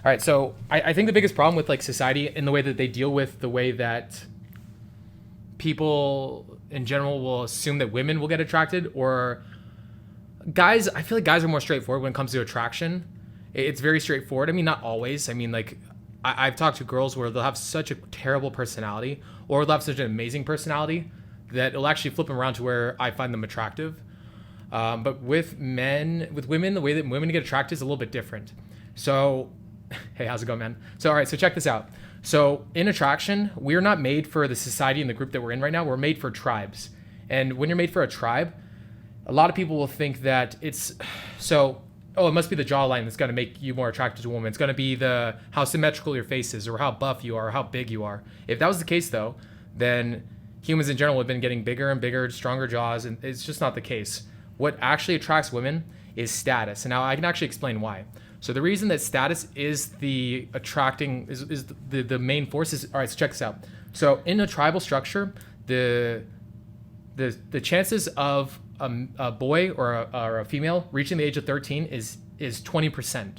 All right, so I think the biggest problem with like society in the way that they deal with the way that people in general will assume that women will get attracted, or guys, I feel like guys are more straightforward when it comes to attraction. It's very straightforward. I mean, not always. I mean, like I've talked to girls where they'll have such a terrible personality, or they'll have such an amazing personality that it'll actually flip them around to where I find them attractive. But with women, the way that women get attracted is a little bit different. So, hey, how's it going, man? So, all right, so check this out. So, in attraction, we're not made for the society and the group that we're in right now. We're made for tribes. And when you're made for a tribe, a lot of people will think that it's so. Oh, it must be the jawline that's going to make you more attracted to a woman. It's going to be the how symmetrical your face is, or how buff you are, or how big you are. If that was the case, though, then humans in general have been getting bigger and bigger, stronger jaws, and it's just not the case. What actually attracts women is status. And now I can actually explain why. So the reason that status is the attracting is the main force is, all right, so check this out. So in a tribal structure, the chances of a boy or a female reaching the age of 13 is 20%.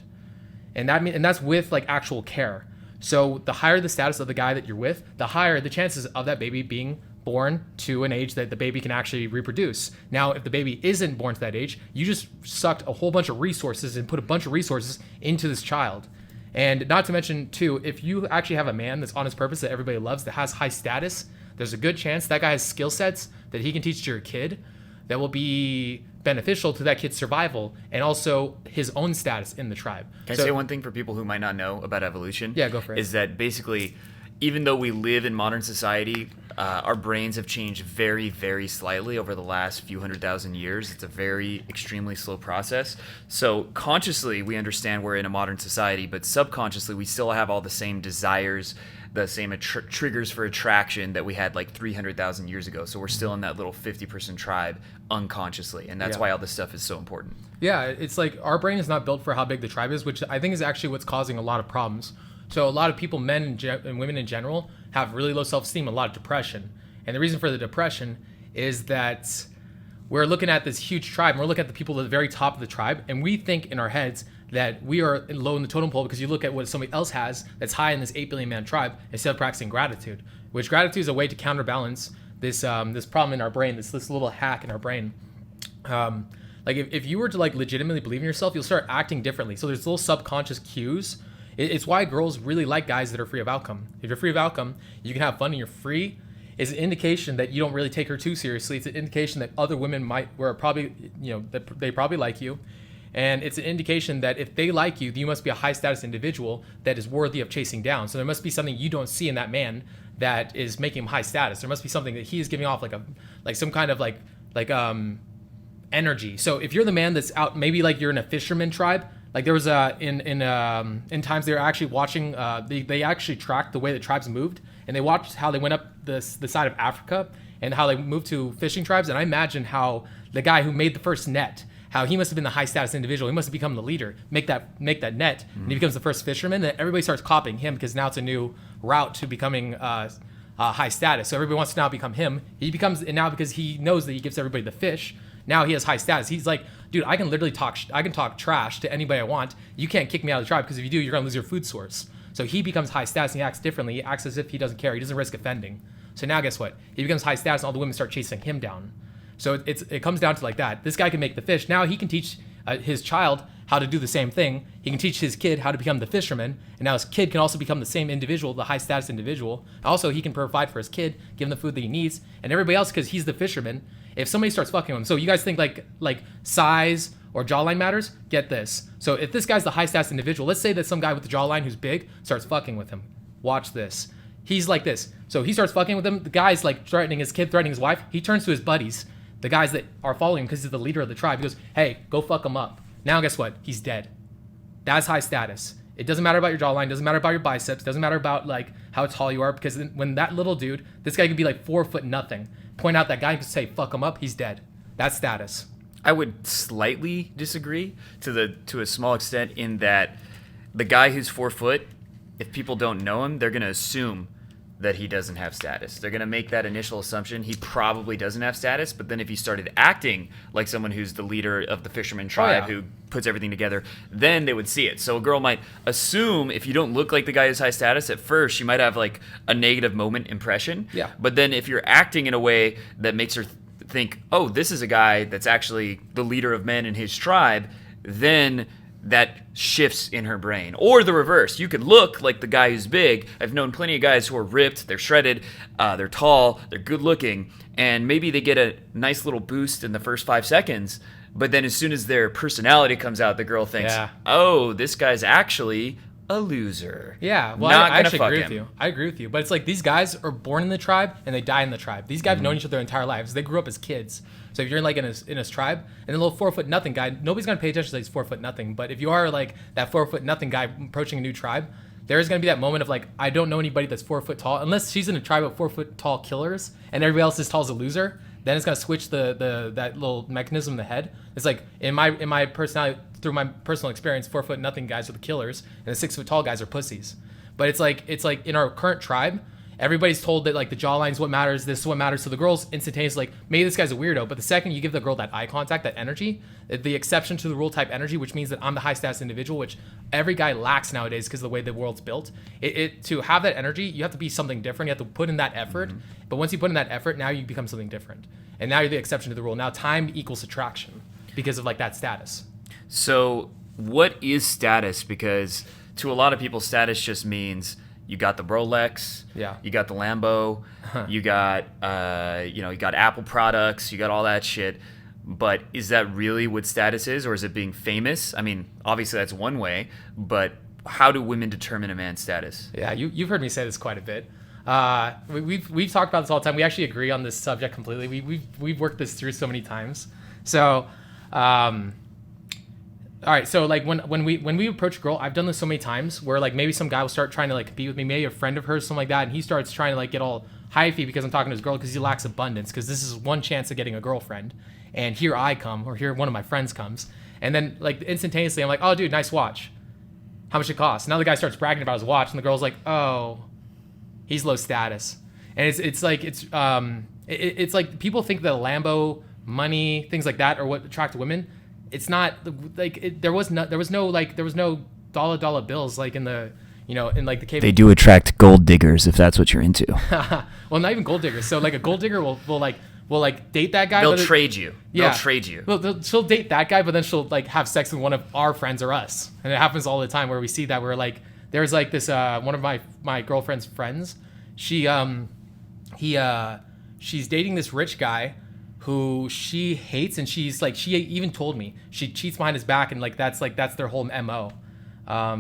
And that's with like actual care. So the higher the status of the guy that you're with, the higher the chances of that baby being born to an age that the baby can actually reproduce. Now, if the baby isn't born to that age, you just sucked a whole bunch of resources and put a bunch of resources into this child. And not to mention, too, if you actually have a man that's on his purpose that everybody loves, that has high status, there's a good chance that guy has skill sets that he can teach to your kid that will be beneficial to that kid's survival and also his own status in the tribe. Can I say one thing for people who might not know about evolution? Yeah, go for it. Is that basically, even though we live in modern society, our brains have changed very, very slightly over the last few 100,000 years. It's a very extremely slow process. So consciously, we understand we're in a modern society, but subconsciously, we still have all the same desires, the same triggers for attraction that we had like 300,000 years ago. So we're still in that little 50% tribe unconsciously. And that's why all this stuff is so important. Yeah, it's like our brain is not built for how big the tribe is, which I think is actually what's causing a lot of problems. So a lot of people, men and women in general, have really low self-esteem, a lot of depression. And the reason for the depression is that we're looking at this huge tribe, and we're looking at the people at the very top of the tribe, and we think in our heads that we are low in the totem pole because you look at what somebody else has that's high in this 8 billion man tribe instead of practicing gratitude, which gratitude is a way to counterbalance this this problem in our brain, this little hack in our brain. Like if you were to like legitimately believe in yourself, you'll start acting differently. So there's little subconscious cues. It's why girls really like guys that are free of outcome. If you're free of outcome, you can have fun and you're free. It's an indication that you don't really take her too seriously. It's an indication that other women that they probably like you. And it's an indication that if they like you, you must be a high status individual that is worthy of chasing down. So there must be something you don't see in that man that is making him high status. There must be something that he is giving off like some kind of energy. So if you're the man that's out, maybe like you're in a fisherman tribe. Like there was in times they were actually watching. They actually tracked the way the tribes moved, and they watched how they went up the side of Africa and how they moved to fishing tribes. And I imagine how the guy who made the first net, how he must have been the high status individual. He must have become the leader, make that net, and he becomes the first fisherman. And everybody starts copying him because now it's a new route to becoming high status. So everybody wants to now become him. He becomes, and now because he knows that he gives everybody the fish, now he has high status. He's like, dude, I can literally talk trash to anybody I want. You can't kick me out of the tribe because if you do, you're gonna lose your food source. So he becomes high status and he acts differently. He acts as if he doesn't care. He doesn't risk offending. So now guess what? He becomes high status and all the women start chasing him down. So it comes down to like that. This guy can make the fish. Now he can teach his child how to do the same thing. He can teach his kid how to become the fisherman. And now his kid can also become the same individual, the high status individual. Also, he can provide for his kid, give him the food that he needs. And everybody else, because he's the fisherman, if somebody starts fucking him, so you guys think like size or jawline matters? Get this. So if this guy's the high status individual, let's say that some guy with the jawline who's big starts fucking with him. Watch this. He's like this. So he starts fucking with him. The guy's like threatening his kid, threatening his wife. He turns to his buddies, the guys that are following him because he's the leader of the tribe. He goes, hey, go fuck him up. Now guess what? He's dead. That's high status. It doesn't matter about your jawline, doesn't matter about your biceps, doesn't matter about like how tall you are, because when that little dude, this guy could be like 4 foot nothing, point out that guy and say fuck him up, he's dead. That's status. I would slightly disagree to a small extent in that the guy who's 4 foot, if people don't know him, they're gonna assume that he doesn't have status. They're going to make that initial assumption he probably doesn't have status, but then if he started acting like someone who's the leader of the fisherman tribe who puts everything together, then they would see it. So a girl might assume if you don't look like the guy who's high status at first, she might have like a negative moment impression. Yeah. But then if you're acting in a way that makes her think, oh, this is a guy that's actually the leader of men in his tribe, then that shifts in her brain. Or the reverse. You could look like the guy who's big. I've known plenty of guys who are ripped, they're shredded, they're tall, they're good looking, and maybe they get a nice little boost in the first 5 seconds, but then as soon as their personality comes out, the girl thinks, oh, this guy's actually a loser. Yeah, well, I actually agree with you. I agree with you. But it's like these guys are born in the tribe and they die in the tribe. These guys have known each other their entire lives. They grew up as kids. So if you're like in a tribe and a little 4'0" guy, nobody's gonna pay attention to he's 4'0". But if you are like that 4'0" guy approaching a new tribe, there's gonna be that moment of like, I don't know anybody that's 4 foot tall unless she's in a tribe of 4 foot tall killers and everybody else is tall as a loser. Then it's gonna switch that little mechanism in the head. It's like in my personality, through my personal experience, 4'0" guys are the killers and the 6 foot tall guys are pussies. But it's like in our current tribe, everybody's told that like the jawline's what matters, this is what matters. So the girl's instantaneously like, maybe this guy's a weirdo, but the second you give the girl that eye contact, that energy, the exception to the rule type energy, which means that I'm the high status individual, which every guy lacks nowadays because of the way the world's built. To have that energy, you have to be something different. You have to put in that effort. But once you put in that effort, now you become something different. And now you're the exception to the rule. Now time equals attraction because of like that status. So what is status? Because to a lot of people, status just means you got the Rolex, you got the Lambo, you got you got Apple products, you got all that shit. But is that really what status is, or is it being famous? I mean, obviously that's one way, but how do women determine a man's status? Yeah, you've heard me say this quite a bit. We've talked about this all the time. We actually agree on this subject completely. We've worked this through so many times. So, all right. So like when we approach a girl, I've done this so many times where like maybe some guy will start trying to like compete with me, maybe a friend of hers, something like that, and he starts trying to like get all hyphy because I'm talking to his girl because he lacks abundance because this is one chance of getting a girlfriend, and here I come, or here one of my friends comes, and then like instantaneously I'm like, oh dude, nice watch. How much it costs? Now the guy starts bragging about his watch, and the girl's like, oh, he's low status. And it's like people think that Lambo, money, things like that are what attract women. It's not like there was no dollar bills like in the in like the cave. They do attract gold diggers if that's what you're into. Well, not even gold diggers. So like a gold digger will date that guy. They'll trade you. Yeah. They'll trade you. Well, she'll date that guy, but then she'll like have sex with one of our friends or us, and it happens all the time where we see that we're like, there's like this one of my girlfriend's friends. She's dating this rich guy who she hates, and she even told me she cheats behind his back, and like that's their whole MO.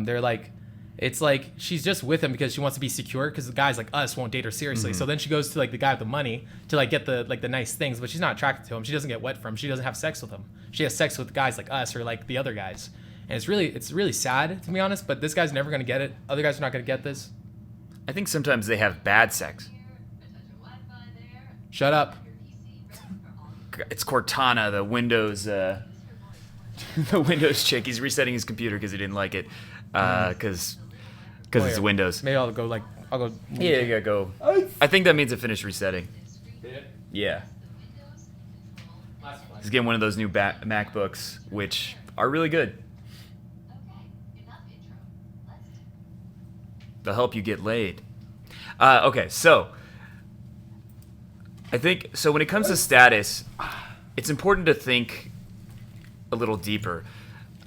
They're like, it's like she's just with him because she wants to be secure because the guys like us won't date her seriously. So then she goes to like the guy with the money to like get the nice things, but she's not attracted to him. She doesn't get wet from him. She doesn't have sex with him. She has sex with guys like us or like the other guys. And it's really sad, to be honest, but this guy's never going to get it. Other guys are not going to get this. I think sometimes they have bad sex. Shut up. It's Cortana, the Windows the Windows chick. He's resetting his computer because he didn't like it because it's Windows. Maybe I'll go. Yeah, you gotta go. I think that means it finished resetting. Did it? Yeah. He's getting one of those new MacBooks, which are really good. They'll help you get laid. Okay, so I think when it comes to status, it's important to think a little deeper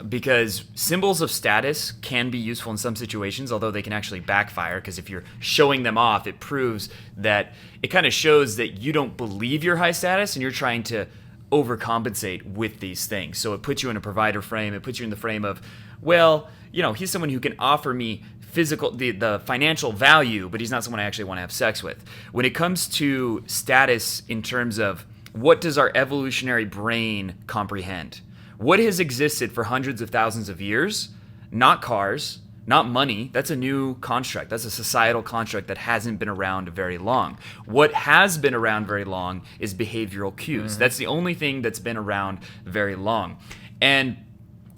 because symbols of status can be useful in some situations, although they can actually backfire because if you're showing them off, it proves that it kind of shows that you don't believe you're high status and you're trying to overcompensate with these things. So it puts you in a provider frame. It puts you in the frame of, well, he's someone who can offer me the financial value, but he's not someone I actually want to have sex with. When it comes to status in terms of what does our evolutionary brain comprehend? What has existed for hundreds of thousands of years? Not cars, not money. That's a new construct. That's a societal construct that hasn't been around very long. What has been around very long is behavioral cues. That's the only thing that's been around very long. And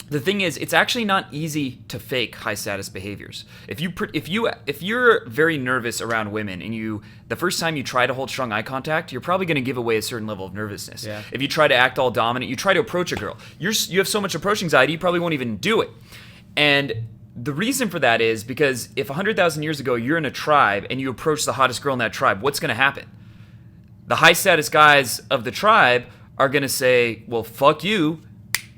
the thing is, it's actually not easy to fake high status behaviors. If you're very nervous around women and the first time you try to hold strong eye contact, you're probably going to give away a certain level of nervousness. Yeah. If you try to act all dominant, you try to approach a girl, you have so much approach anxiety, you probably won't even do it. And the reason for that is because if 100,000 years ago you're in a tribe and you approach the hottest girl in that tribe, what's going to happen? The high status guys of the tribe are going to say, well, fuck you,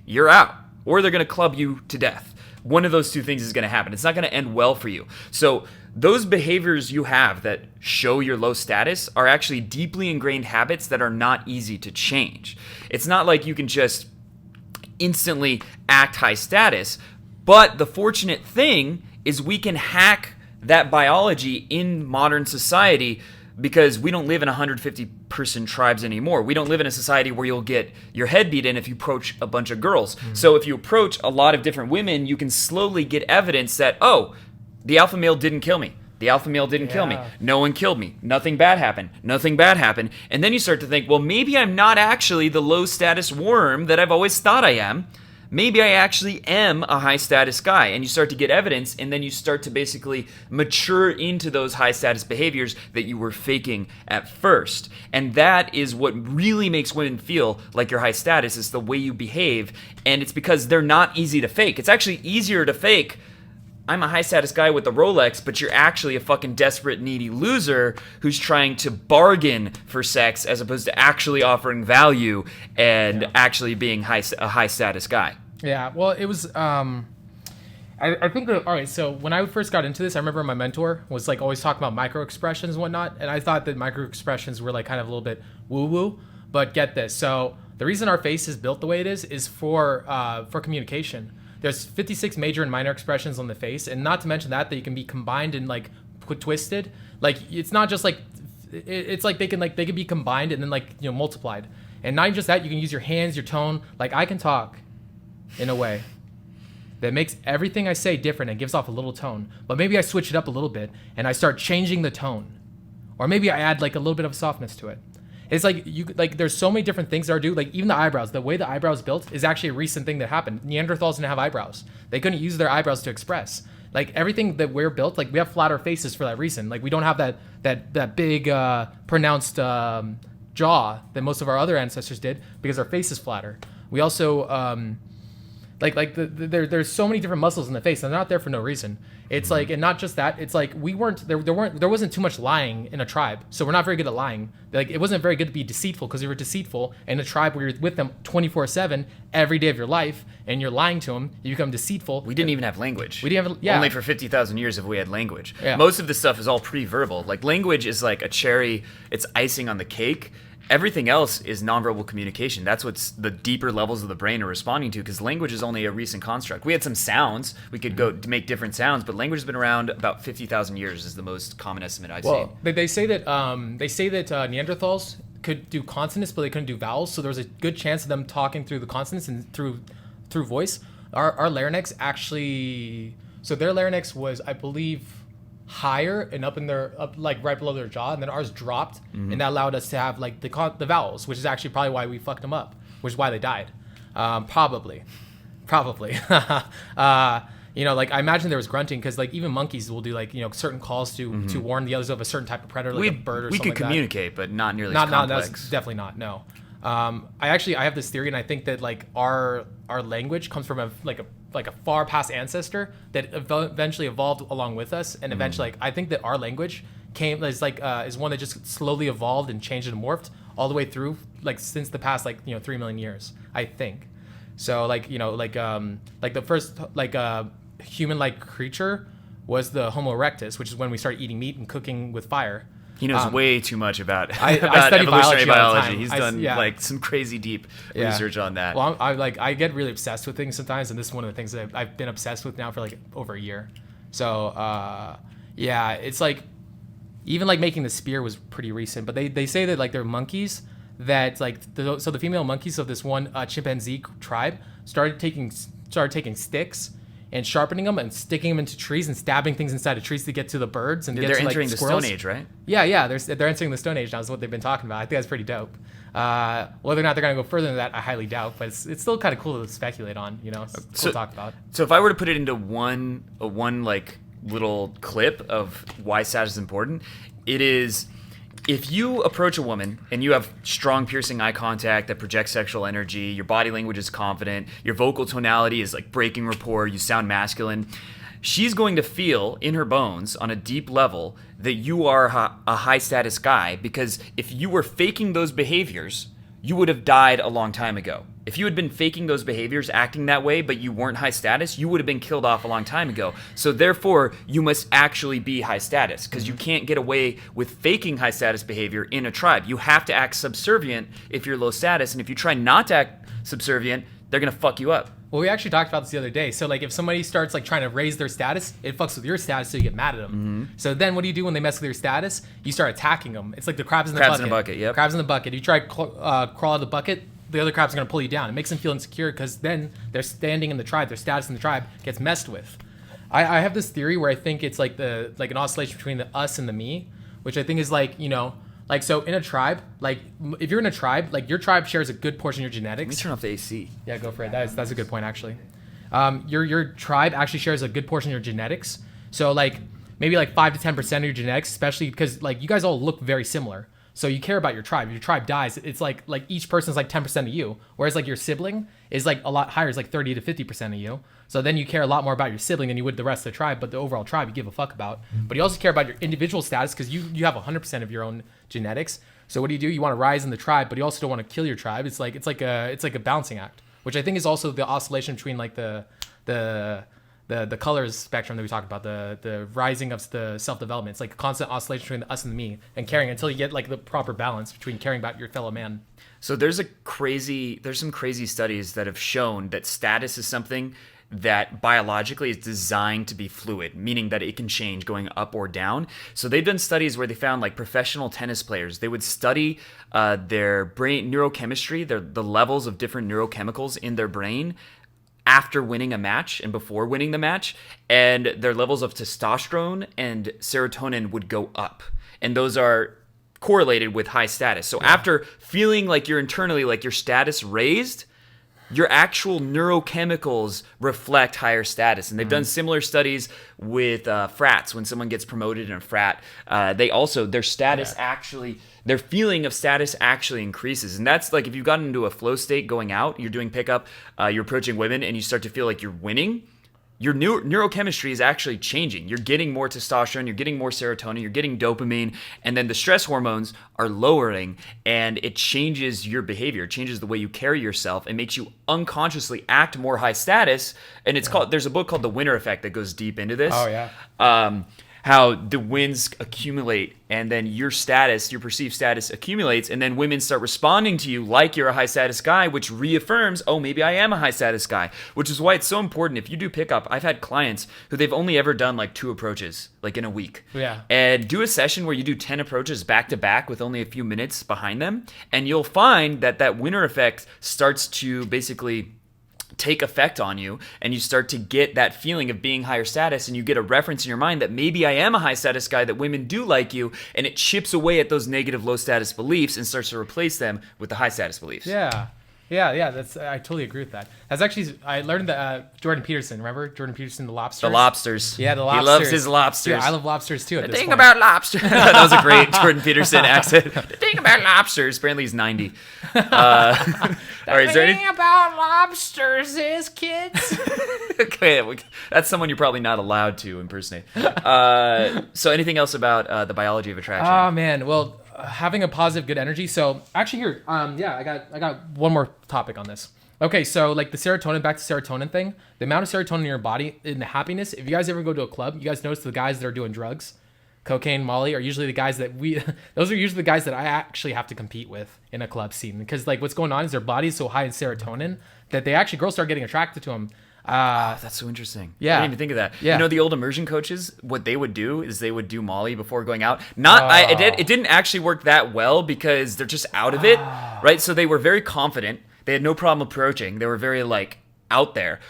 you're out. Or they're going to club you to death. One of those two things is going to happen. It's not going to end well for you. So those behaviors you have that show your low status are actually deeply ingrained habits that are not easy to change. It's not like you can just instantly act high status. But the fortunate thing is we can hack that biology in modern society because we don't live in 150-person tribes anymore. We don't live in a society where you'll get your head beat in if you approach a bunch of girls. Mm-hmm. So if you approach a lot of different women, you can slowly get evidence that, oh, the alpha male didn't kill me. The alpha male didn't kill me. No one killed me. Nothing bad happened. Nothing bad happened. And then you start to think, well, maybe I'm not actually the low status worm that I've always thought I am. Maybe I actually am a high status guy. And you start to get evidence, and then you start to basically mature into those high status behaviors that you were faking at first. And that is what really makes women feel like you're high status, is the way you behave. And it's because they're not easy to fake. It's actually easier to fake, I'm a high status guy with a Rolex, but you're actually a fucking desperate, needy loser who's trying to bargain for sex as opposed to actually offering value and actually being a high status guy. Yeah, well, it was, I think that, all right, so when I first got into this, I remember my mentor was like always talking about micro expressions and whatnot, and I thought that micro expressions were like kind of a little bit woo-woo, but get this. So the reason our face is built the way it is for communication. There's 56 major and minor expressions on the face, and not to mention that you can be combined and like twisted. Like it's not just like it's like they can be combined and then like, you know, multiplied. And not just that, you can use your hands, your tone. Like I can talk in a way that makes everything I say different and gives off a little tone. But maybe I switch it up a little bit and I start changing the tone, or maybe I add like a little bit of softness to it. It's like there's so many different things that are due. Like even the eyebrows, the way the eyebrows built is actually a recent thing that happened. Neanderthals didn't have eyebrows. They couldn't use their eyebrows to express. Like everything that we're built, like we have flatter faces for that reason. Like we don't have that big pronounced jaw that most of our other ancestors did because our face is flatter. We also there's so many different muscles in the face and they're not there for no reason. It's like, and not just that, it's like there wasn't too much lying in a tribe, so we're not very good at lying. Like it wasn't very good to be deceitful because you were deceitful in a tribe where you're with them 24/7 every day of your life and you're lying to them. You become deceitful. We didn't even have language. We didn't have Only for 50,000 years have we had language. Yeah. Most of this stuff is all pre-verbal. Like language is like a cherry. It's icing on the cake. Everything else is nonverbal communication. That's what the deeper levels of the brain are responding to, because language is only a recent construct. We had some sounds. We could go to make different sounds, but language has been around about 50,000 years is the most common estimate I've seen. They say that Neanderthals could do consonants, but they couldn't do vowels. So there was a good chance of them talking through the consonants and through voice. Our larynx actually, so their larynx was, I believe, higher and up like right below their jaw, and then ours dropped, and that allowed us to have like the vowels, which is actually probably why we fucked them up, which is why they died. Probably. You know, like I imagine there was grunting because like even monkeys will do like, you know, certain calls to warn the others of a certain type of predator, like a bird or something like that. We could communicate, but not nearly as complex. No, that's definitely not. No. I have this theory, and I think that like our language comes from a far past ancestor that eventually evolved along with us, and eventually, like I think that our language is one that just slowly evolved and changed and morphed all the way through, like since the past 3 million years, I think. So the first human-like creature was the Homo erectus, which is when we started eating meat and cooking with fire. He knows way too much about I study evolutionary biology all the time. He's done like some crazy deep research on that. Well, I get really obsessed with things sometimes, and this is one of the things that I've been obsessed with now for like over a year. So it's like even like making the spear was pretty recent, but they say that like they're monkeys that like the female monkeys of this one chimpanzee tribe started taking sticks and sharpening them and sticking them into trees and stabbing things inside of trees to get to the birds and get They're to like entering the squirrels. Stone Age, right? Yeah, they're entering the Stone Age now is what they've been talking about. I think that's pretty dope. Whether or not they're gonna go further than that, I highly doubt. But it's still kind of cool to speculate on. You know, it's cool to talk about. So if I were to put it into one like little clip of why status is important, it is if you approach a woman and you have strong piercing eye contact that projects sexual energy, your body language is confident, your vocal tonality is like breaking rapport, you sound masculine, she's going to feel in her bones on a deep level that you are a high status guy, because if you were faking those behaviors, you would have died a long time ago. If you had been faking those behaviors, acting that way, but you weren't high status, you would have been killed off a long time ago. So therefore, you must actually be high status, because you can't get away with faking high status behavior in a tribe. You have to act subservient if you're low status, and if you try not to act subservient, they're gonna fuck you up. Well, we actually talked about this the other day. So, like, if somebody starts, like, trying to raise their status, it fucks with your status, so you get mad at them. Mm-hmm. So then what do you do when they mess with your status? You start attacking them. It's like the crabs in the Crabs bucket. in a bucket, yep. Crabs in the bucket. You try to crawl out of the bucket, the other crab's going to pull you down. It makes them feel insecure because then their standing in the tribe, their status in the tribe gets messed with. I have this theory where I think it's like an oscillation between the us and the me, which I think is like, you know, like, so in a tribe, like, if you're in a tribe, like, your tribe shares a good portion of your genetics. Let me turn off the AC. Yeah, go for it. That's a good point, actually. Your tribe actually shares a good portion of your genetics. So, like, maybe like 5 to 10% of your genetics, especially because, like, you guys all look very similar. So you care about your tribe. If your tribe dies, it's like each person's like 10% of you, whereas like your sibling is like a lot higher, it's like 30 to 50% of you. So then you care a lot more about your sibling than you would the rest of the tribe, but the overall tribe you give a fuck about. But you also care about your individual status because you have 100% of your own genetics. So what do? You want to rise in the tribe, but you also don't want to kill your tribe. It's like a balancing act, which I think is also the oscillation between like the colors spectrum that we talked about, the rising of the self-development. It's like a constant oscillation between the us and the me, and caring until you get like the proper balance between caring about your fellow man. So there's some crazy studies that have shown that status is something that biologically is designed to be fluid, meaning that it can change going up or down. So they've done studies where they found like professional tennis players, they would study their brain neurochemistry, the levels of different neurochemicals in their brain after winning a match and before winning the match, and their levels of testosterone and serotonin would go up. And those are correlated with high status. So after feeling like you're internally, like your status raised, your actual neurochemicals reflect higher status. And they've done similar studies with frats. When someone gets promoted in a frat, their status actually, their feeling of status actually increases. And that's like if you've gotten into a flow state going out, you're doing pickup, you're approaching women, and you start to feel like you're winning, your neurochemistry is actually changing. You're getting more testosterone, you're getting more serotonin, you're getting dopamine, and then the stress hormones are lowering, and it changes your behavior. It changes the way you carry yourself. It makes you unconsciously act more high status, and it's called. There's a book called The Winner Effect that goes deep into this. Oh yeah. How the wins accumulate, and then your status, your perceived status accumulates, and then women start responding to you like you're a high status guy, which reaffirms, oh, maybe I am a high status guy, which is why it's so important. If you do pickup, I've had clients who they've only ever done like 2 approaches, like in a week. Yeah. And do a session where you do 10 approaches back to back with only a few minutes behind them, and you'll find that winner effect starts to basically take effect on you, and you start to get that feeling of being higher status, and you get a reference in your mind that maybe I am a high status guy, that women do like you, and it chips away at those negative low status beliefs and starts to replace them with the high status beliefs. Yeah. I totally agree with that. That's actually, I learned that Jordan Peterson, remember Jordan Peterson, the lobsters? The lobsters. Yeah, the lobsters. He loves his lobsters. Yeah, I love lobsters too. The thing about lobsters. That was a great Jordan Peterson accent. The thing about lobsters. Apparently he's 90. All right, The thing about lobsters is, kids. Okay, that's someone you're probably not allowed to impersonate. So anything else about the biology of attraction? Oh man, well, having a positive, good energy. So actually here, I got one more topic on this. Okay, so like the serotonin, back to serotonin thing, the amount of serotonin in your body and the happiness. If you guys ever go to a club, you guys notice the guys that are doing drugs, cocaine, Molly, are usually the guys that those are usually the guys that I actually have to compete with in a club scene, because like what's going on is their body's so high in serotonin that girls start getting attracted to them. That's so interesting. Yeah. I didn't even think of that. Yeah. You know, the old immersion coaches, what they would do is they would do Molly before going out. It didn't actually work that well because they're just out of it, right? So they were very confident. They had no problem approaching. They were very like out there.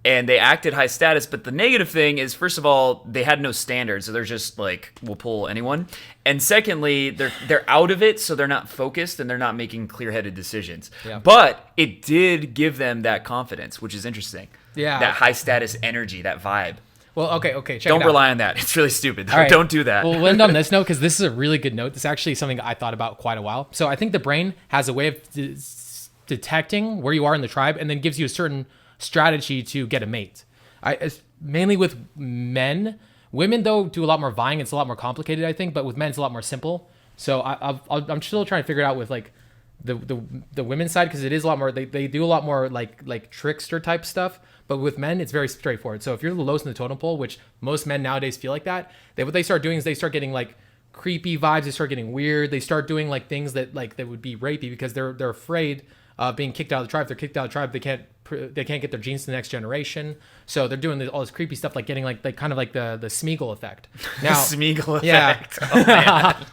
and they acted high status. But the negative thing is, first of all, they had no standards, so they're just like, we'll pull anyone. And secondly, they're out of it, so they're not focused and they're not making clear-headed decisions. Yeah. But it did give them that confidence, which is interesting. Yeah. That high status energy, that vibe. Well, okay, check Don't it out. rely on that. It's really stupid. All right. Don't do that. Well, we'll end on this note because this is a really good note. This is actually something I thought about quite a while. So I think the brain has a way of detecting where you are in the tribe and then gives you a certain strategy to get a mate. Mainly with men. Women, though, do a lot more vying. It's a lot more complicated, I think. But with men, it's a lot more simple. So I'm still trying to figure it out with like the women's side because it is a lot more. They do a lot more like trickster type stuff. But with men, it's very straightforward. So if you're the lowest in the totem pole, which most men nowadays feel like that, what they start doing is they start getting like creepy vibes. They start getting weird. They start doing like things that would be rapey because they're afraid of being kicked out of the tribe. If they're kicked out of the tribe, they can't get their genes to the next generation. So they're doing all this creepy stuff, like getting like kind of like the Smeagol effect. Now, Smeagol effect. Yeah. Oh man.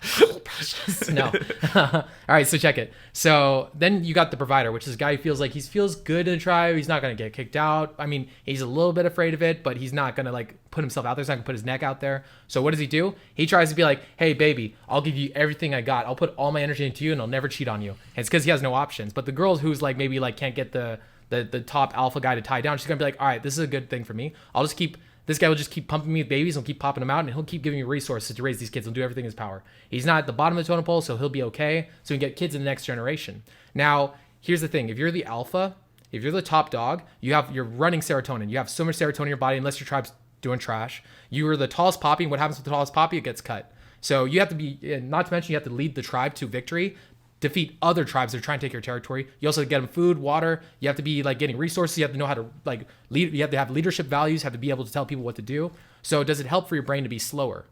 No. All right, so check it. So then you got the provider, which is a guy who feels like he feels good in the tribe. He's not gonna get kicked out. I mean, he's a little bit afraid of it, but he's not gonna like put himself out there. He's not gonna put his neck out there. So what does he do? He tries to be like, hey baby, I'll give you everything I got. I'll put all my energy into you and I'll never cheat on you. And it's because he has no options. But the girl who's like maybe like can't get the top alpha guy to tie down, she's gonna be like, all right, this is a good thing for me. This guy will just keep pumping me with babies and keep popping them out, and he'll keep giving me resources to raise these kids. He'll do everything in his power. He's not at the bottom of the totem pole, so he'll be okay. So we can get kids in the next generation. Now, here's the thing. If you're the alpha, if you're the top dog, you're running serotonin. You have so much serotonin in your body, unless your tribe's doing trash. You are the tallest poppy, and what happens with the tallest poppy? It gets cut. So you have to be, not to mention you have to lead the tribe to victory, defeat other tribes that are trying to take your territory. You also get them food, water. You have to be like getting resources. You have to know how to like lead. You have to have leadership values. Have to be able to tell people what to do. So does it help for your brain to be slower?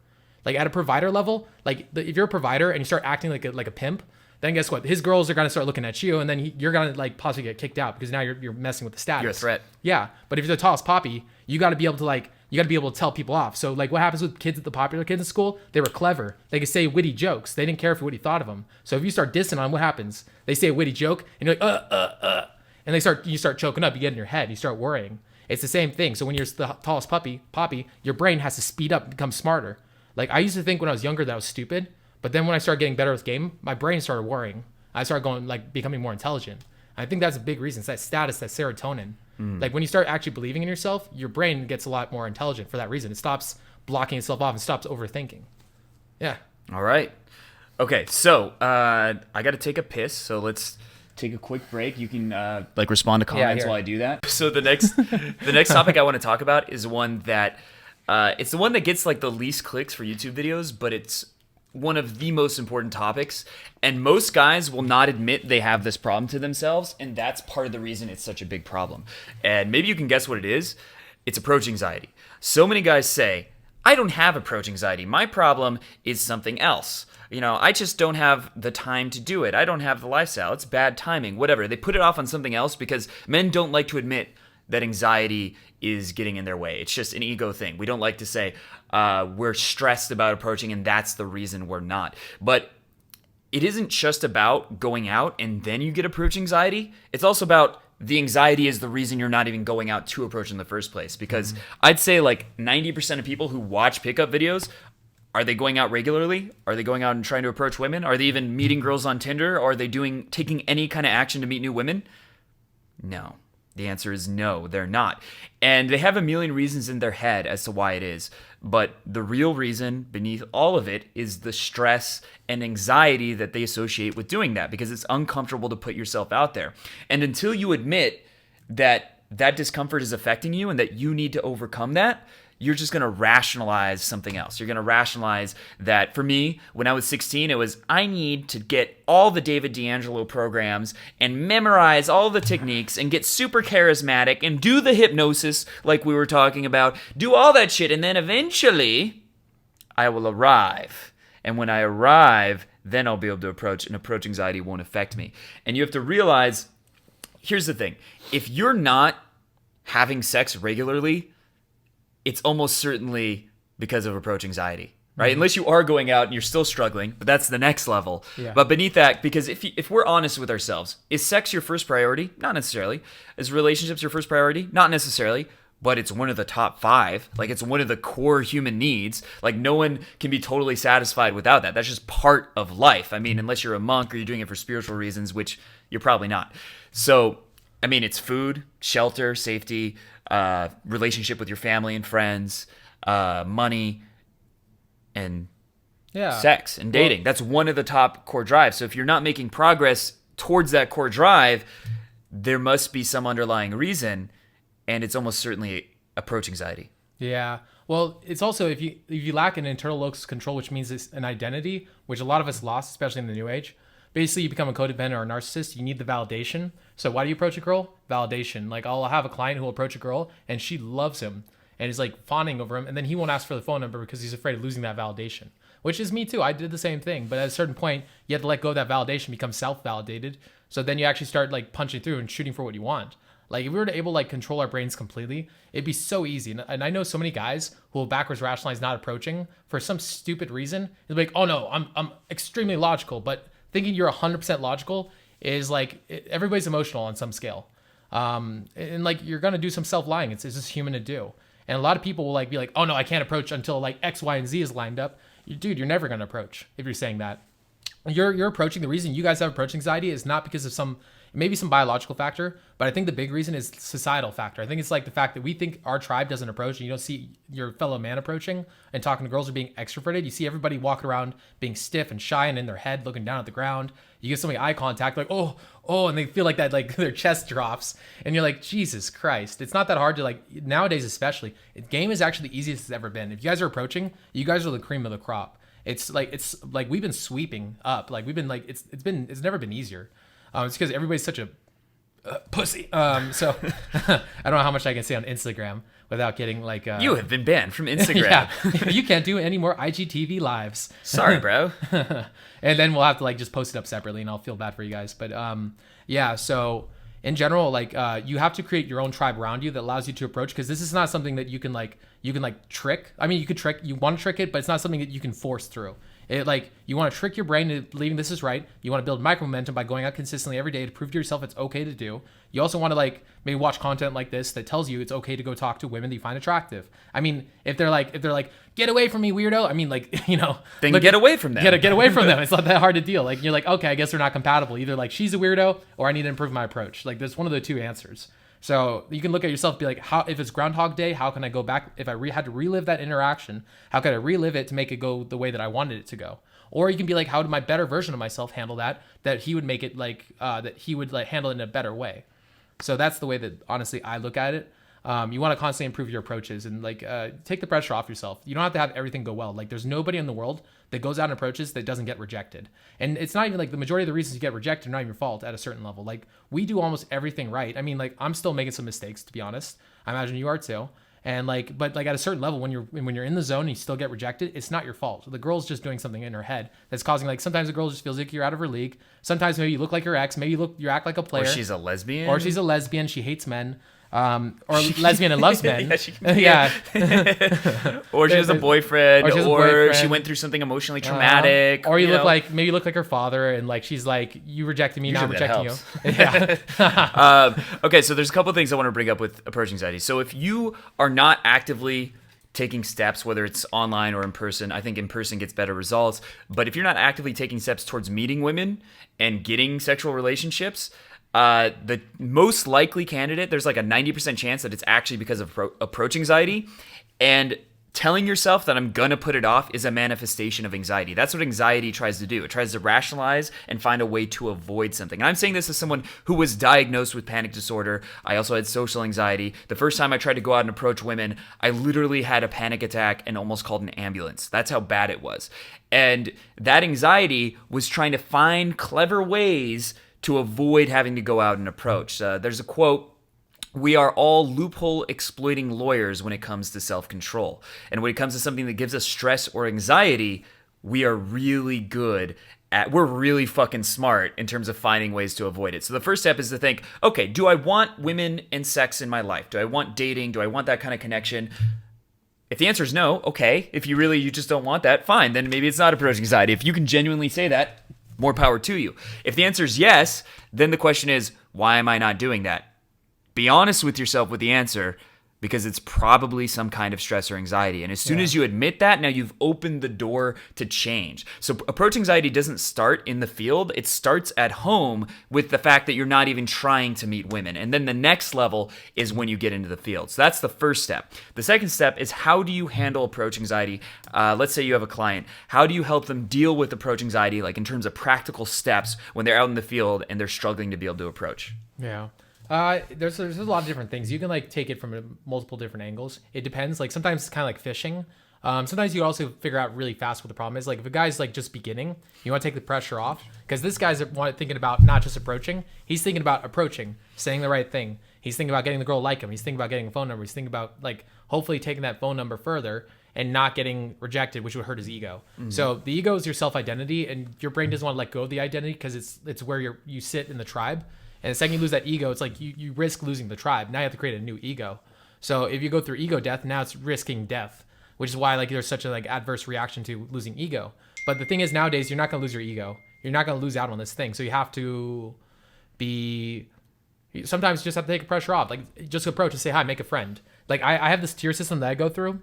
Like at a provider level, like if you're a provider and you start acting like a pimp, then guess what? His girls are gonna start looking at you, and then you're gonna like possibly get kicked out because now you're messing with the status. You're a threat. Yeah, but if you're the tallest poppy, you got to be able to tell people off. So like what happens with kids at the popular kids in school? They were clever. They could say witty jokes. They didn't care if what he thought of them. So if you start dissing on them, what happens? They say a witty joke and you're like, and you start choking up. You get in your head. You start worrying. It's the same thing. So when you're the tallest poppy, your brain has to speed up and become smarter. Like I used to think when I was younger that I was stupid, but then when I started getting better with game, my brain started worrying. I started going like becoming more intelligent. I think that's a big reason. It's that status, that serotonin. Like when you start actually believing in yourself, your brain gets a lot more intelligent for that reason. It stops blocking itself off and stops overthinking. Yeah. All right. Okay, so I got to take a piss, so let's take a quick break. You can like respond to comments while I do that. So the next topic I want to talk about is one that it's the one that gets like the least clicks for YouTube videos, but it's one of the most important topics, and most guys will not admit they have this problem to themselves, and that's part of the reason it's such a big problem. And maybe you can guess what it is. It's approach anxiety. So many guys say, I don't have approach anxiety. My problem is something else. You know, I just don't have the time to do it. I don't have the lifestyle. It's bad timing, whatever. They put it off on something else because men don't like to admit that anxiety is getting in their way. It's just an ego thing. We don't like to say we're stressed about approaching and that's the reason we're not. But it isn't just about going out and then you get approach anxiety. It's also about the anxiety is the reason you're not even going out to approach in the first place. Because I'd say like 90% of people who watch pickup videos, are they going out regularly? Are they going out and trying to approach women? Are they even meeting girls on Tinder? Or are they taking any kind of action to meet new women? No. The answer is no, they're not. And they have a million reasons in their head as to why it is. But the real reason beneath all of it is the stress and anxiety that they associate with doing that, because it's uncomfortable to put yourself out there. And until you admit that that discomfort is affecting you and that you need to overcome that, you're just going to rationalize something else. You're going to rationalize that. For me, when I was 16, it was, I need to get all the David D'Angelo programs and memorize all the techniques and get super charismatic and do the hypnosis like we were talking about, do all that shit, and then eventually I will arrive. And when I arrive, then I'll be able to approach, and approach anxiety won't affect me. And you have to realize, here's the thing. If you're not having sex regularly, it's almost certainly because of approach anxiety, right? Unless you are going out and you're still struggling, but that's the next level. Yeah. But beneath that, because if we're honest with ourselves, is sex your first priority? Not necessarily. Is relationships your first priority? Not necessarily. but it's one of the top 5. Like, it's one of the core human needs. Like, no one can be totally satisfied without that. That's just part of life. I mean, unless you're a monk or you're doing it for spiritual reasons, which you're probably not. So, I mean, it's food, shelter, safety, relationship with your family and friends, money, and sex and dating. That's one of the top core drives. So if you're not making progress towards that core drive, there must be some underlying reason, and it's almost certainly approach anxiety. Yeah. Well, it's also if you lack an internal locus of control, which means it's an identity, which a lot of us lost, especially in the new age. Basically, you become a codependent or a narcissist. You need the validation. So why do you approach a girl? Validation. Like, I'll have a client who will approach a girl and she loves him and is like fawning over him, and then he won't ask for the phone number because he's afraid of losing that validation. Which is me too. I did the same thing, but at a certain point, you have to let go of that validation, become self-validated. So then you actually start like punching through and shooting for what you want. Like, if we were to able like control our brains completely, it'd be so easy. And I know so many guys who will backwards rationalize not approaching for some stupid reason. They'll be like, oh no, I'm extremely logical, but thinking you're 100% logical is like, everybody's emotional on some scale. And like, you're going to do some self-lying. It's just human to do. And a lot of people will like be like, oh no, I can't approach until like X, Y, and Z is lined up. Dude, you're never going to approach if you're saying that. You're approaching. The reason you guys have approach anxiety is not because of maybe some biological factor, but I think the big reason is societal factor. I think it's like the fact that we think our tribe doesn't approach, and you don't see your fellow man approaching and talking to girls or being extroverted. You see everybody walking around being stiff and shy and in their head looking down at the ground. You get somebody eye contact, like, oh, and they feel like that, like their chest drops, and you're like, Jesus Christ. It's not that hard to, like, nowadays especially, game is actually the easiest it's ever been. If you guys are approaching, you guys are the cream of the crop. It's like we've been sweeping up. Like, we've been like, it's never been easier. It's because everybody's such a pussy. So I don't know how much I can say on Instagram without getting like... you have been banned from Instagram. Yeah, you can't do any more IGTV lives. Sorry, bro. And then we'll have to like just post it up separately, and I'll feel bad for you guys. But yeah, so in general, like you have to create your own tribe around you that allows you to approach, because this is not something that you can trick. I mean, you want to trick it, but it's not something that you can force through. It, like, you want to trick your brain into believing this is right. You want to build micro momentum by going out consistently every day to prove to yourself it's okay to do. You also want to like maybe watch content like this that tells you it's okay to go talk to women that you find attractive. I mean, if they're like, get away from me, weirdo. I mean, like, then get away from them. Get away from them. It's not that hard to deal. Like, you're like, okay, I guess they're not compatible. Either like she's a weirdo or I need to improve my approach. Like, there's one of the two answers. So you can look at yourself and be like, how, if it's Groundhog Day, how can I go back? If I had to relive that interaction, how could I relive it to make it go the way that I wanted it to go? Or you can be like, how did my better version of myself handle that he would make it like, that he would like handle it in a better way. So that's the way that honestly I look at it. You want to constantly improve your approaches and like take the pressure off yourself. You don't have to have everything go well. Like, there's nobody in the world that goes out and approaches that doesn't get rejected. And it's not even like the majority of the reasons you get rejected are not even your fault at a certain level. Like, we do almost everything right. I mean, like, I'm still making some mistakes, to be honest. I imagine you are too. And like, but like at a certain level, when you're in the zone and you still get rejected, it's not your fault. The girl's just doing something in her head that's causing, like, sometimes the girl just feels like you're out of her league. Sometimes maybe you look like your ex. Maybe you act like a player. Or she's a lesbian. She hates men. Or lesbian and loves men. Yeah. Or she has a boyfriend. Or she went through something emotionally traumatic. Or you look like her father, and like she's like, you rejected me, now I'm rejecting you. Yeah. Okay, so there's a couple things I want to bring up with approach anxiety. So if you are not actively taking steps, whether it's online or in person, I think in person gets better results. But if you're not actively taking steps towards meeting women and getting sexual relationships, the most likely candidate, there's like a 90% chance that it's actually because of approach anxiety. And telling yourself that I'm gonna put it off is a manifestation of anxiety. That's what anxiety tries to do. It tries to rationalize and find a way to avoid something. And I'm saying this as someone who was diagnosed with panic disorder. I also had social anxiety. The first time I tried to go out and approach women, I literally had a panic attack and almost called an ambulance. That's how bad it was. And that anxiety was trying to find clever ways to avoid having to go out and approach. There's a quote: "We are all loophole exploiting lawyers when it comes to self-control. And when it comes to something that gives us stress or anxiety, we are really good we're really fucking smart in terms of finding ways to avoid it." So the first step is to think, okay, do I want women and sex in my life? Do I want dating? Do I want that kind of connection? If the answer is no, okay. If you just don't want that, fine. Then maybe it's not approach anxiety. If you can genuinely say that, more power to you. If the answer is yes, then the question is, why am I not doing that? Be honest with yourself with the answer. because it's probably some kind of stress or anxiety. And as soon as you admit that, now you've opened the door to change. So approach anxiety doesn't start in the field. It starts at home with the fact that you're not even trying to meet women. And then the next level is when you get into the field. So that's the first step. The second step is, how do you handle approach anxiety? Let's say you have a client. How do you help them deal with approach anxiety, like in terms of practical steps when they're out in the field and they're struggling to be able to approach? Yeah. There's a lot of different things. You can like take it from multiple different angles. It depends. Like sometimes it's kind of like fishing. Sometimes you also figure out really fast what the problem is. Like if a guy's like just beginning, you want to take the pressure off, because this guy's thinking about not just approaching. He's thinking about approaching, saying the right thing. He's thinking about getting the girl to like him. He's thinking about getting a phone number. He's thinking about like hopefully taking that phone number further and not getting rejected, which would hurt his ego. So the ego is your self-identity, and your brain doesn't want to let go of the identity because it's where you sit in the tribe. And the second you lose that ego, it's like you risk losing the tribe. Now you have to create a new ego. So if you go through ego death, now it's risking death, which is why like there's such a like adverse reaction to losing ego. But the thing is, nowadays you're not gonna lose your ego. You're not gonna lose out on this thing. So you have to sometimes you just have to take the pressure off. Like just approach and say hi, make a friend. Like I have this tier system that I go through,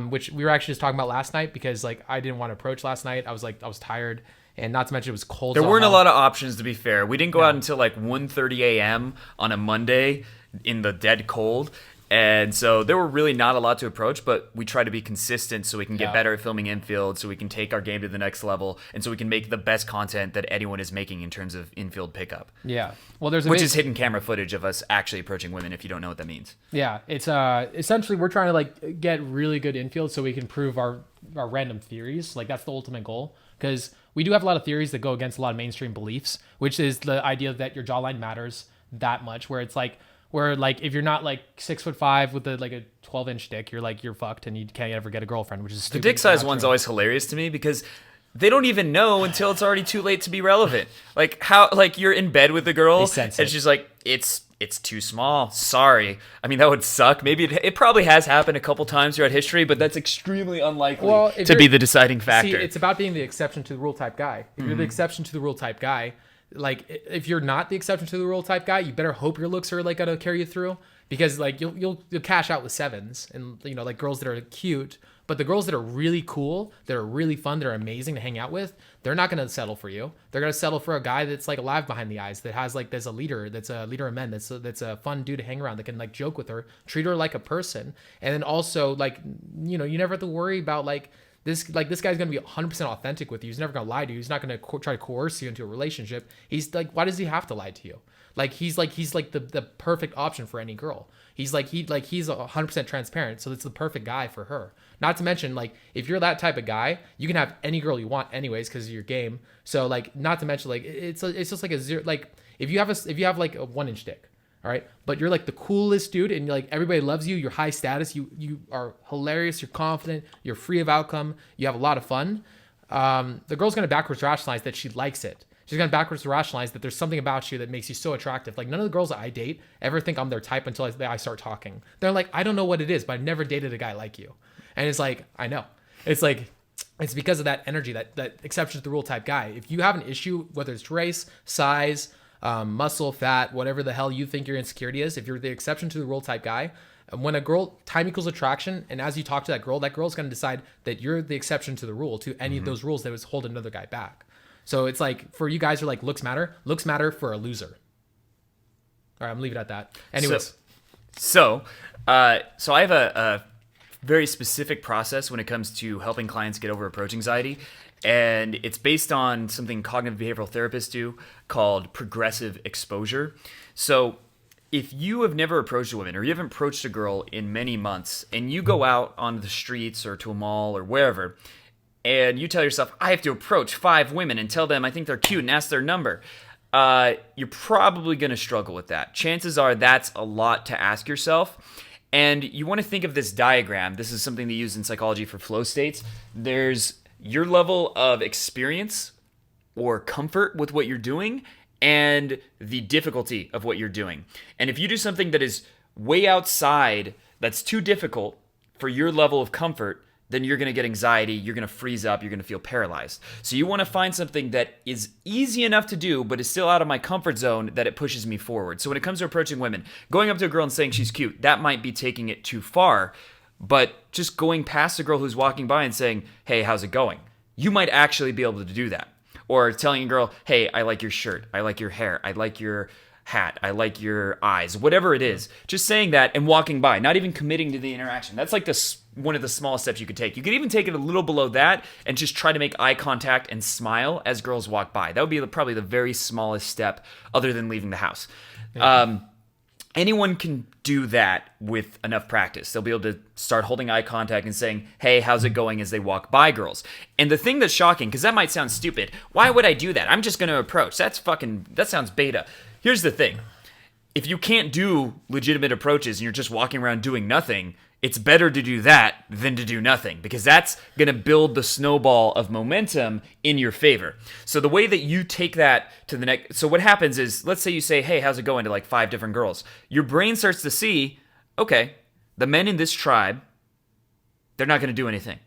which we were actually just talking about last night, because like I didn't want to approach last night. I was tired. And not to mention it was cold. There weren't a lot of options, to be fair. We didn't go out until like 1:30 a.m. on a Monday in the dead cold. And so there were really not a lot to approach, but we try to be consistent so we can get better at filming infield, so we can take our game to the next level, and so we can make the best content that anyone is making in terms of infield pickup. Yeah. Well, which is hidden camera footage of us actually approaching women, if you don't know what that means. Yeah. It's essentially we're trying to like get really good infield so we can prove our random theories. Like that's the ultimate goal, because we do have a lot of theories that go against a lot of mainstream beliefs, which is the idea that your jawline matters that much, where it's like, if you're not like 6'5" with a 12-inch dick, you're fucked and you can't ever get a girlfriend, which is stupid. The dick size one's always hilarious to me, because they don't even know until it's already too late to be relevant. Like how, like you're in bed with the girl and she's like, it's too small. Sorry. I mean, that would suck. Maybe it probably has happened a couple times throughout history, but that's extremely unlikely to be the deciding factor. See, it's about being the exception to the rule type guy. If you're the exception to the rule type guy, like if you're not the exception to the rule type guy, you better hope your looks are like gonna carry you through, because like you'll cash out with sevens and like girls that are cute. But the girls that are really cool, that are really fun, that are amazing to hang out with, they're not going to settle for you. They're going to settle for a guy that's like alive behind the eyes, that has like, that's a leader of men, that's a fun dude to hang around, that can like joke with her, treat her like a person. And then also like, you never have to worry about like this guy's going to be 100% authentic with you. He's never going to lie to you. He's not going to try to coerce you into a relationship. He's like, why does he have to lie to you? Like he's like the perfect option for any girl. He's 100% transparent, so it's the perfect guy for her. Not to mention, like if you're that type of guy, you can have any girl you want anyways because of your game. So like, not to mention, like it's just like a zero. Like if you have like a 1-inch dick, all right, but you're like the coolest dude and like everybody loves you, you're high status, you are hilarious, you're confident, you're free of outcome, you have a lot of fun. The girl's gonna backwards rationalize that she likes it. She's going to backwards rationalize that there's something about you that makes you so attractive. Like none of the girls that I date ever think I'm their type until I start talking. They're like, I don't know what it is, but I've never dated a guy like you. And it's like, I know. It's like, it's because of that energy, that exception to the rule type guy. If you have an issue, whether it's race, size, muscle, fat, whatever the hell you think your insecurity is, if you're the exception to the rule type guy, when a girl, time equals attraction, and as you talk to that girl's going to decide that you're the exception to the rule, to any of those rules that was hold another guy back. So it's like, for you guys who are like, looks matter for a loser. All right, I'm leaving it at that. Anyways. So I have a very specific process when it comes to helping clients get over approach anxiety. And it's based on something cognitive behavioral therapists do called progressive exposure. So if you have never approached a woman, or you haven't approached a girl in many months, and you go out on the streets or to a mall or wherever, and you tell yourself, I have to approach 5 women and tell them I think they're cute and ask their number, you're probably going to struggle with that. Chances are that's a lot to ask yourself. And you want to think of this diagram. This is something they use in psychology for flow states. There's your level of experience or comfort with what you're doing and the difficulty of what you're doing. And if you do something that is way outside, that's too difficult for your level of comfort, then you're going to get anxiety, you're going to freeze up, you're going to feel paralyzed. So you want to find something that is easy enough to do, but is still out of my comfort zone that it pushes me forward. So when it comes to approaching women, going up to a girl and saying she's cute, that might be taking it too far, but just going past a girl who's walking by and saying, hey, how's it going? You might actually be able to do that. Or telling a girl, hey, I like your shirt, I like your hair, I like your hat, I like your eyes, whatever it is. Just saying that and walking by, not even committing to the interaction. That's like one of the smallest steps you could take. You could even take it a little below that and just try to make eye contact and smile as girls walk by. That would be probably the very smallest step other than leaving the house. Yeah. Anyone can do that with enough practice. They'll be able to start holding eye contact and saying, hey, how's it going as they walk by girls. And the thing that's shocking, because that might sound stupid, why would I do that? I'm just going to approach. That sounds beta. Here's the thing. If you can't do legitimate approaches and you're just walking around doing nothing, it's better to do that than to do nothing, because that's going to build the snowball of momentum in your favor. So the way that you take that to the next, so what happens is, let's say you say, hey, how's it going to like 5 different girls. Your brain starts to see, okay, the men in this tribe, they're not going to do anything.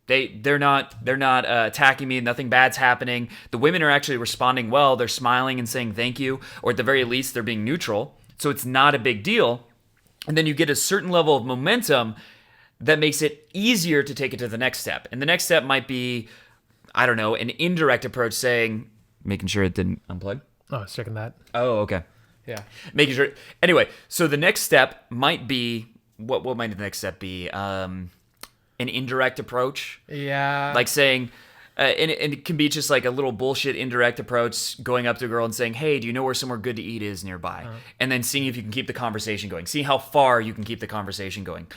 They're not attacking me. Nothing bad's happening. The women are actually responding well. They're smiling and saying thank you, or at the very least, they're being neutral. So it's not a big deal. And then you get a certain level of momentum that makes it easier to take it to the next step. And the next step might be, I don't know, an indirect approach, saying, making sure it didn't unplug. Oh, I was checking that. Oh, okay. Yeah. Making sure. Anyway, so the next step might be, what might the next step be? An indirect approach. Yeah. Like saying, and it can be just like a little bullshit indirect approach, going up to a girl and saying, hey, do you know where somewhere good to eat is nearby? Uh-huh. And then seeing if you can keep the conversation going. See how far you can keep the conversation going.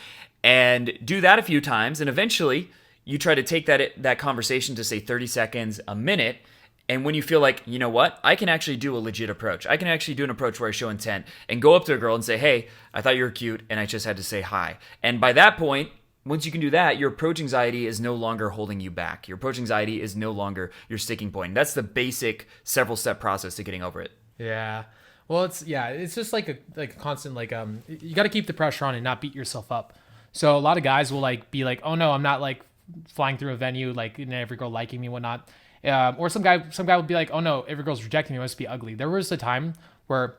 And do that a few times, and eventually you try to take that conversation to, say, 30 seconds, a minute, and when you feel like, you know what, I can actually do a legit approach. I can actually do an approach where I show intent and go up to a girl and say, hey, I thought you were cute, and I just had to say hi. And by that point, once you can do that, your approach anxiety is no longer holding you back. Your approach anxiety is no longer your sticking point. That's the basic several-step process to getting over it. Yeah. Well, it's just like a constant, you got to keep the pressure on and not beat yourself up. So a lot of guys will be like, oh no, I'm not like flying through a venue, like every girl liking me, whatnot. Or some guy will be like, oh no, every girl's rejecting me, must be ugly. There was a time where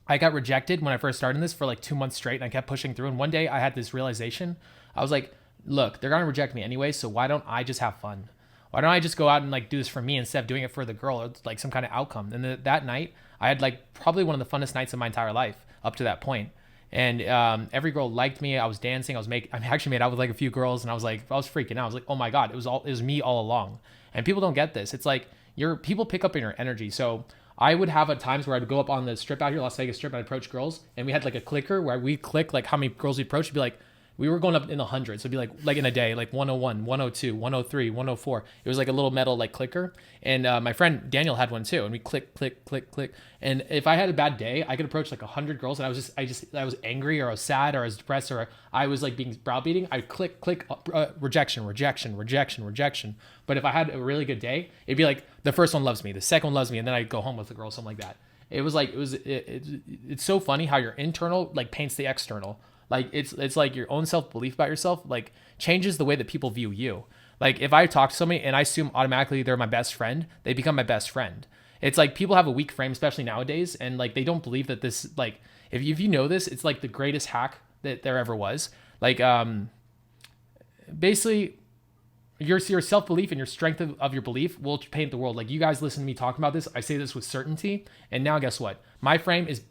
I got rejected when I first started this for like 2 months straight, and I kept pushing through. And one day I had this realization. I was like, look, they're going to reject me anyway, so why don't I just have fun? Why don't I just go out and do this for me instead of doing it for the girl, or like some kind of outcome? And that night, I had probably one of the funnest nights of my entire life up to that point. And every girl liked me. I was dancing. I actually made out with a few girls, and I was freaking out. I was like, oh my God, it was me all along. And people don't get this. It's like people pick up in your energy. So I would have at times where I'd go up on the strip out here, Las Vegas strip, and I'd approach girls, and we had a clicker where we click how many girls we approached. It'd be like, we were going up in the hundreds. It'd be like in a day, 101, 102, 103, 104. It was like a little metal clicker. And my friend Daniel had one too. And we click, click, click, click. And if I had a bad day, I could approach 100 girls, and I was angry, or I was sad, or I was depressed, or I was being browbeating. I'd click, rejection, rejection, rejection, rejection. But if I had a really good day, it'd be the first one loves me, the second one loves me, and then I'd go home with the girl, something like that. It's so funny how your internal paints the external. It's like your own self-belief about yourself changes the way that people view you. If I talk to somebody and I assume automatically they're my best friend, they become my best friend. It's people have a weak frame, especially nowadays, and they don't believe that this if you know this, it's the greatest hack that there ever was. Basically, your self-belief and your strength of your belief will paint the world. You guys listen to me talking about this. I say this with certainty, and now guess what? My frame is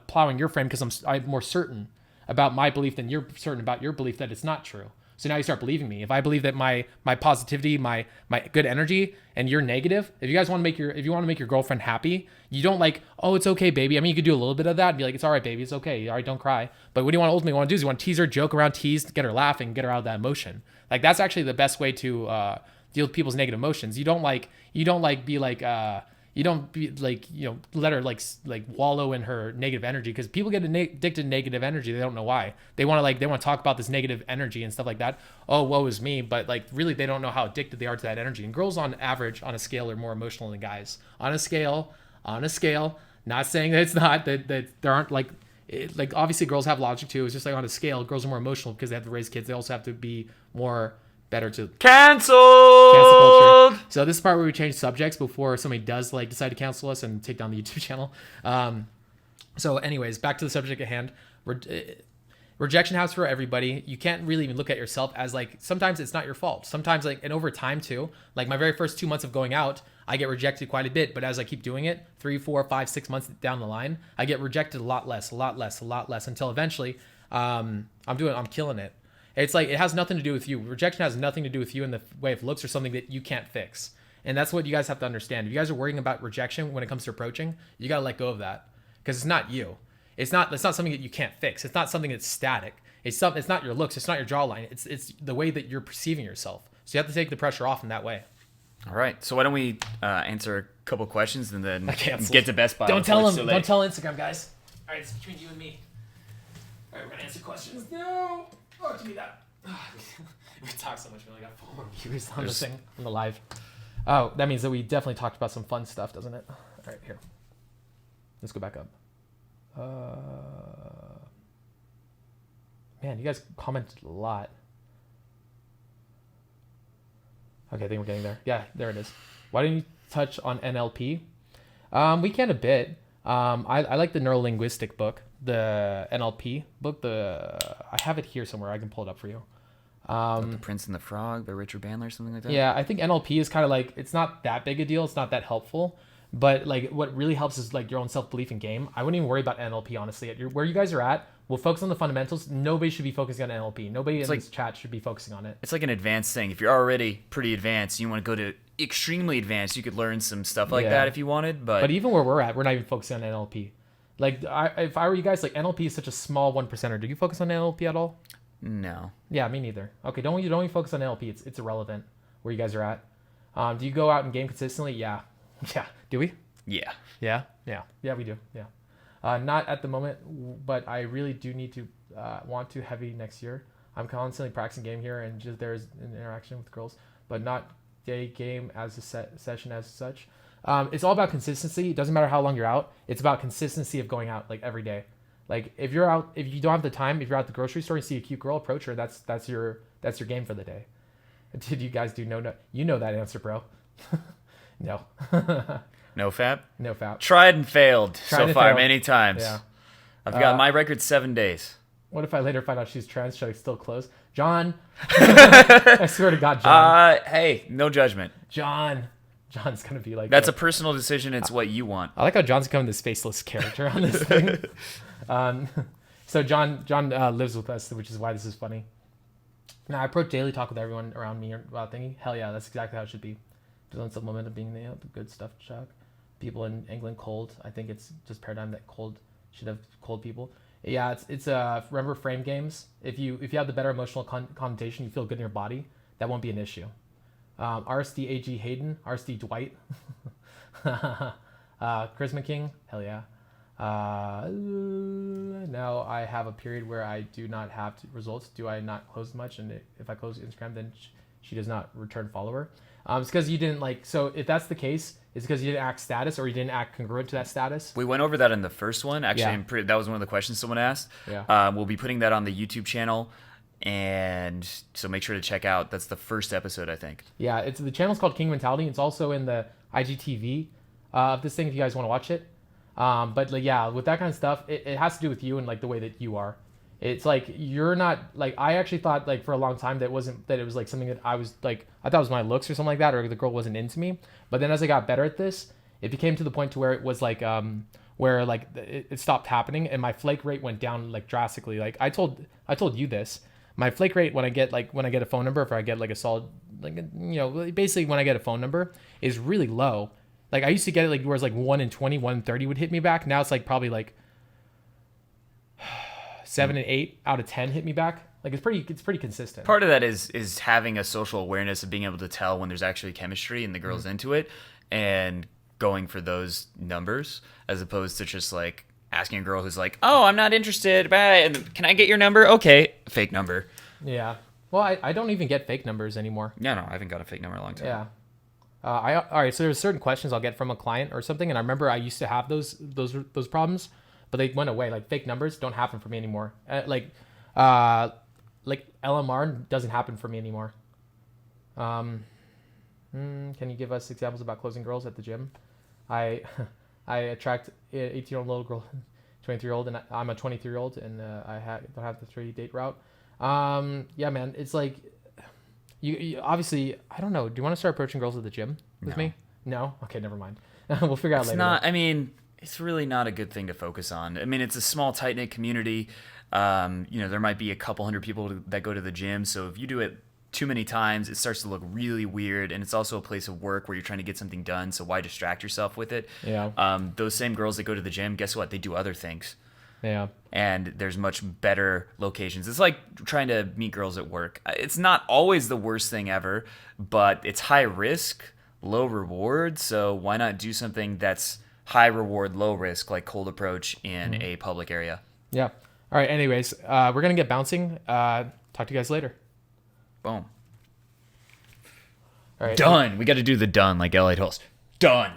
plowing your frame because I'm more certain about my belief than you're certain about your belief that it's not true. So now you start believing me. If I believe that my positivity, my good energy, and you're negative, if you want to make your girlfriend happy, you don't oh, it's okay, baby. I mean, you could do a little bit of that and be like, it's all right, baby, it's okay, all right, don't cry. But what do you ultimately want to do is you want to tease her, joke around, get her laughing, get her out of that emotion. That's actually the best way to deal with people's negative emotions. You don't let her wallow in her negative energy, because people get addicted to negative energy. They don't know why. They want to talk about this negative energy and stuff like that. Oh, woe is me. But really, they don't know how addicted they are to that energy. And girls on average, on a scale, are more emotional than guys. On a scale, not saying that it's not, that there aren't like obviously girls have logic too. It's just like on a scale, girls are more emotional because they have to raise kids. They also have to be more better to cancel culture. So this is the part where we change subjects before somebody does like decide to cancel us and take down the YouTube channel. So anyways, back to the subject at hand. Rejection happens for everybody. You can't really even look at yourself as like, sometimes it's not your fault. Sometimes like, and over time too, like my very first 2 months of going out, I get rejected quite a bit. But as I keep doing it, 3, 4, 5, 6 months down the line, I get rejected a lot less until eventually I'm killing it. It's like, it has nothing to do with you. Rejection has nothing to do with you in the way of looks or something that you can't fix. And that's what you guys have to understand. If you guys are worrying about rejection when it comes to approaching, you got to let go of that because it's not you. It's not something that you can't fix. It's not something that's static. It's not your looks. It's not your jawline. It's the way that you're perceiving yourself. So you have to take the pressure off in that way. All right. So why don't we answer a couple questions and then get to Best Buy? Don't tell them. Don't tell Instagram, guys. All right, it's between you and me. All right, we're gonna answer questions. No. Oh, give me that. We talk so much. We only got 4 viewers on this thing on the live. Oh, that means that we definitely talked about some fun stuff, doesn't it? All right, here. Let's go back up. Man, you guys commented a lot. Okay, I think we're getting there. Yeah, there it is. Why didn't you touch on NLP? We can a bit. I like the neurolinguistic book, the NLP book. I have it here somewhere. I can pull it up for you. The Prince and the Frog by Richard Bandler, something like that. Yeah, I think NLP is kind of like, it's not that big a deal. It's not that helpful. But like what really helps is like your own self-belief in game. I wouldn't even worry about NLP, honestly. Where you guys are at, we'll focus on the fundamentals. Nobody should be focusing on NLP. Nobody in this chat should be focusing on it. It's like an advanced thing. If you're already pretty advanced, you want to go to extremely advanced, you could learn some stuff like that if you wanted. But even where we're at, we're not even focusing on NLP. Like if I were you guys, like NLP is such a small 1%er. Do you focus on NLP at all? No. Yeah, me neither. Okay, don't even focus on NLP. It's irrelevant where you guys are at. Do you go out and game consistently? Yeah. Yeah. Do we? Yeah. Yeah, we do. Yeah, not at the moment, but I really do need to want to heavy next year. I'm constantly practicing game here, and just there's an interaction with girls, but not day game as a session as such. It's all about consistency. It doesn't matter how long you're out. It's about consistency of going out like every day. Like if you're out, if you don't have the time, if you're at the grocery store and see a cute girl, approach her. That's your game for the day. Did you guys do no? You know that answer, bro. No. No fap? No fap. Tried and failed so far many times. Yeah. I've got my record 7 days. What if I later find out she's trans? Should I still close? John. I swear to God, John. Hey, no judgment. John's going to be like... That's a personal decision. It's what you want. I like how John's becoming this faceless character on this thing. So John lives with us, which is why this is funny. Now, I approach daily talk with everyone around me about thinking. Hell yeah, that's exactly how it should be. Doesn't supplement of being the good stuff, Chuck. People in England cold. I think it's just paradigm that cold should have cold people. Yeah, it's remember frame games. If you have the better emotional connotation, you feel good in your body. That won't be an issue. RSD AG Hayden, RSD Dwight, Charisma King. Hell yeah. Now I have a period where I do not have results. Do I not close much? And if I close Instagram, then she does not return follower. It's because you didn't like. So if that's the case, it's because you didn't act status or you didn't act congruent to that status. We went over that in the first one. Actually, that was one of the questions someone asked. Yeah. We'll be putting that on the YouTube channel, and so make sure to check out. That's the first episode, I think. Yeah, the channel's called King Mentality. It's also in the IGTV of this thing if you guys want to watch it. But like, yeah, with that kind of stuff, it has to do with you and like the way that you are. It's like you're not like, I actually thought like for a long time that it was like something that I was like, I thought it was my looks or something like that, or the girl wasn't into me. But then as I got better at this, it became to the point to where it was like where like it stopped happening and my flake rate went down like drastically. Like I told you this, my flake rate when I get a phone number, if I get like a solid, like, you know, basically when I get a phone number is really low. Like I used to get it like where it's like 1 in 20, 1 in 30 would hit me back. Now it's like probably like 7 and 8 out of 10 hit me back. Like it's pretty consistent. Part of that is having a social awareness of being able to tell when there's actually chemistry and the girl's into it, and going for those numbers as opposed to just like asking a girl who's like, oh, I'm not interested, and can I get your number? Okay, fake number. Yeah. Well, I don't even get fake numbers anymore. No, I haven't got a fake number in a long time. Yeah. All right. So there's certain questions I'll get from a client or something, and I remember I used to have those problems. but they went away. Like fake numbers don't happen for me anymore. Like LMR doesn't happen for me anymore. Can you give us examples about closing girls at the gym? I attract 18-year-old little girl, 23-year-old, and I'm a 23-year-old, and I don't have the 3-date route. Yeah, man, it's like you obviously, I don't know. Do you want to start approaching girls at the gym with me? No? Okay, never mind. We'll figure out later. I mean, it's really not a good thing to focus on. I mean, it's a small, tight-knit community. There might be a couple hundred people that go to the gym. So if you do it too many times, it starts to look really weird. And it's also a place of work where you're trying to get something done. So why distract yourself with it? Yeah. Those same girls that go to the gym, guess what? They do other things. Yeah. And there's much better locations. It's like trying to meet girls at work. It's not always the worst thing ever, but it's high risk, low reward. So why not do something that's high reward, low risk, like cold approach in a public area? Yeah. All right. Anyways, we're going to get bouncing. Talk to you guys later. Boom. All right. Done. We got to do the done like LA Hills. Done.